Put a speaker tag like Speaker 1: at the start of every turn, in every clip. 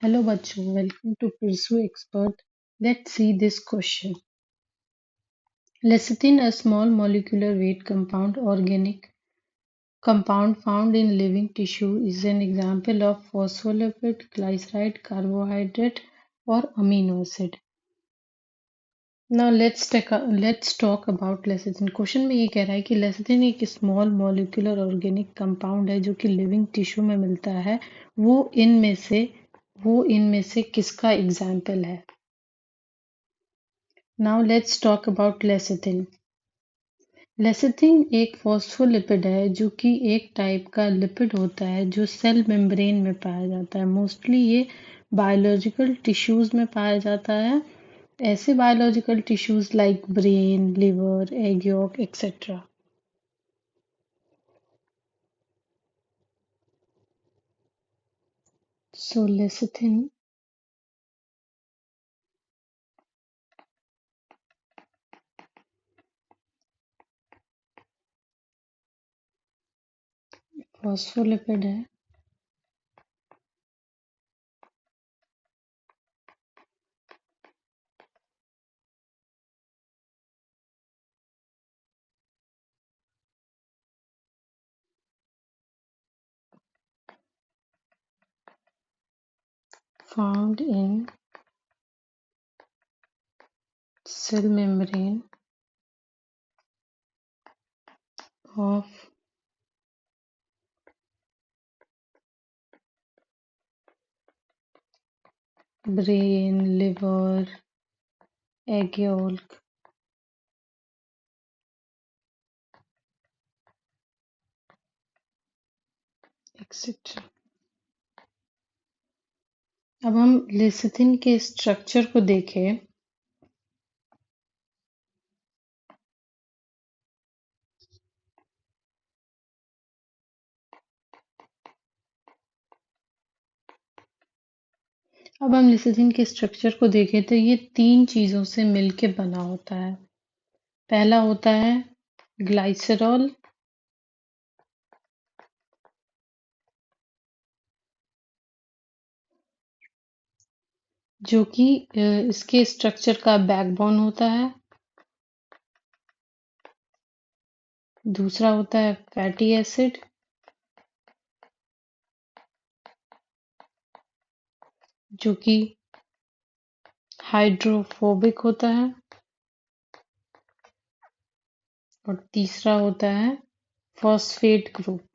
Speaker 1: Hello बच्चों, welcome to Pursue Expert. Let's see this question. Lecithin, a small molecular weight compound, organic compound found in living tissue, is an example of phospholipid, glyceride, carbohydrate, or amino acid. Now let's talk about lecithin. Question में ये कह रहा है कि lecithin एक small molecular organic compound है जो कि लिविंग टिश्यू में मिलता है। वो इनमें से किसका एग्जाम्पल है? Now let's talk about lecithin. Lecithin एक फॉस्फोलिपिड है जो कि एक टाइप का लिपिड होता है जो सेल मेम्ब्रेन में पाया जाता है। मोस्टली ये बायोलॉजिकल टिश्यूज में पाया जाता है। ऐसे biological tissues like brain, liver, egg yolk etcetera. So lecithin phospholipid है found in cell membrane of brain, liver, egg yolk etcetera. अब हम लेसिथिन के स्ट्रक्चर को देखें। अब हम लिसिथिन के स्ट्रक्चर को देखें तो ये 3 चीज़ों से मिलके बना होता है। पहला होता है ग्लाइसरॉल, जो कि इसके स्ट्रक्चर का बैकबोन होता है। दूसरा होता है फैटी एसिड, जो कि हाइड्रोफोबिक होता है। और तीसरा होता है फॉस्फेट ग्रुप।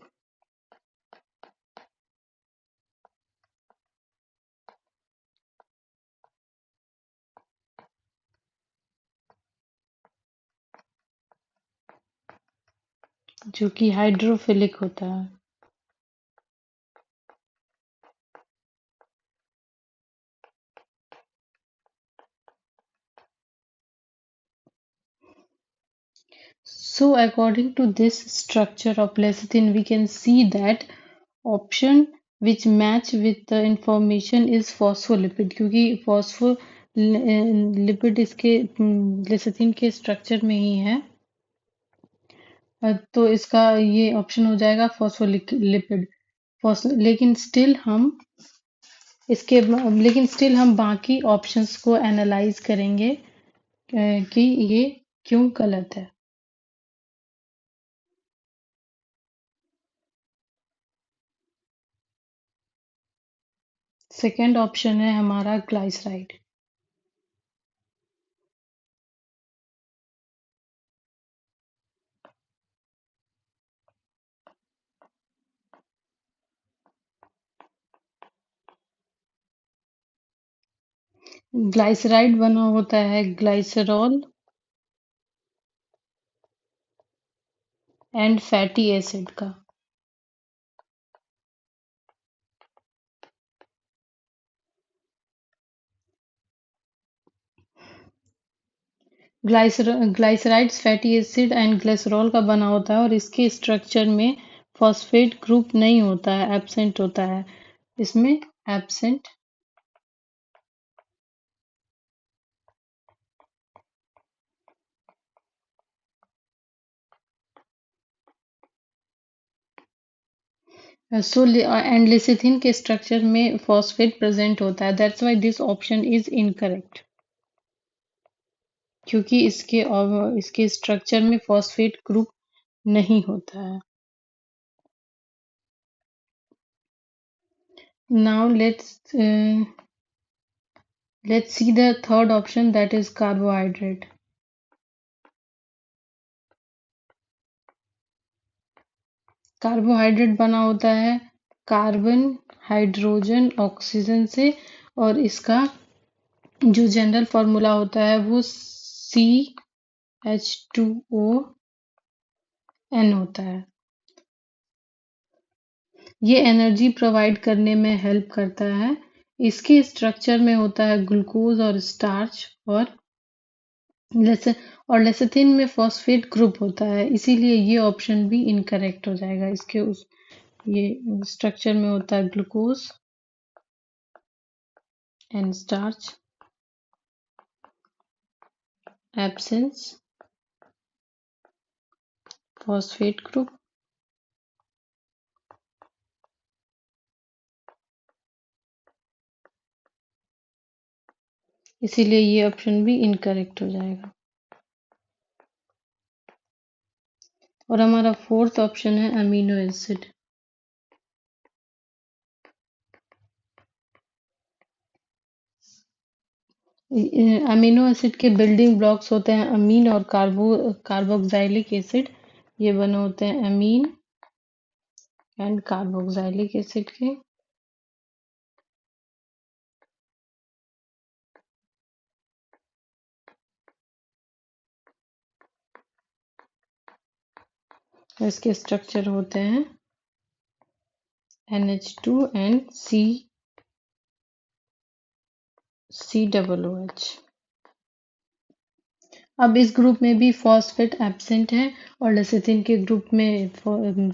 Speaker 1: जो कि हाइड्रोफिलिक होता है। So according to this structure of lecithin, we can see that option which match with the information is phospholipid, क्योंकि लिपिड इसके लेसिथिन के स्ट्रक्चर में ही है। तो इसका ये ऑप्शन हो जाएगा फॉस्फोलिपिड। लेकिन स्टिल हम बाकी ऑप्शंस को एनालाइज करेंगे कि ये क्यों गलत है। सेकंड ऑप्शन है हमारा ग्लाइसराइड। ग्लाइसराइड बना होता है ग्लाइसरॉल एंड फैटी एसिड का। ग्लाइसराइड्स फैटी एसिड एंड ग्लिसरॉल का बना होता है और इसके स्ट्रक्चर में फॉस्फेट ग्रुप नहीं होता है, एब्सेंट होता है। इसमें एब्सेंट सो एंड लेसिथिन के स्ट्रक्चर में फॉस्फेट प्रेजेंट होता है, that's why this option is incorrect, क्योंकि इसके स्ट्रक्चर में फॉस्फेट ग्रुप नहीं होता है. Now let's see the third option, that is carbohydrate. Carbohydrate बना होता है कार्बन, हाइड्रोजन, ऑक्सीजन से, और इसका जो जनरल फॉर्मूला होता है वो CH2ON होता है. ये एनर्जी प्रोवाइड करने में हेल्प करता है. इसके स्ट्रक्चर में होता है ग्लूकोज और स्टार्च, और लेसिथिन में फॉस्फेट ग्रुप होता है, इसीलिए ये ऑप्शन भी इनकरेक्ट हो जाएगा. ये स्ट्रक्चर में होता है glucose and starch, absence phosphate group, इसीलिए ये ऑप्शन भी इनकरेक्ट हो जाएगा. और हमारा फोर्थ ऑप्शन है अमीनो एसिड. अमीनो एसिड के बिल्डिंग ब्लॉक्स होते हैं अमीन और कार्बोक्सिलिक एसिड. ये बने होते हैं अमीन एंड कार्बोक्सिलिक एसिड के. इसके स्ट्रक्चर होते हैं NH2 एंड COOH. अब इस ग्रुप में भी फॉस्फेट एब्सेंट है और लेसिथिन के ग्रुप में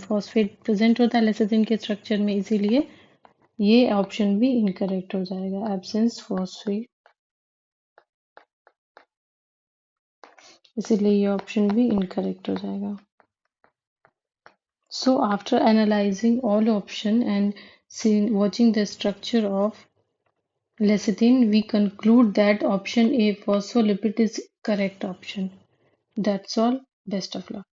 Speaker 1: फॉस्फेट प्रेजेंट होता है लेसिथिन के स्ट्रक्चर में, इसीलिए ये ऑप्शन भी इनकरेक्ट हो जाएगा, एब्सेंस फॉस्फेट, इसीलिए ये ऑप्शन भी इनकरेक्ट हो जाएगा. So after analyzing all option and watching the structure of lecithin, we conclude that option A, phospholipid, is correct option. That's all. Best of luck.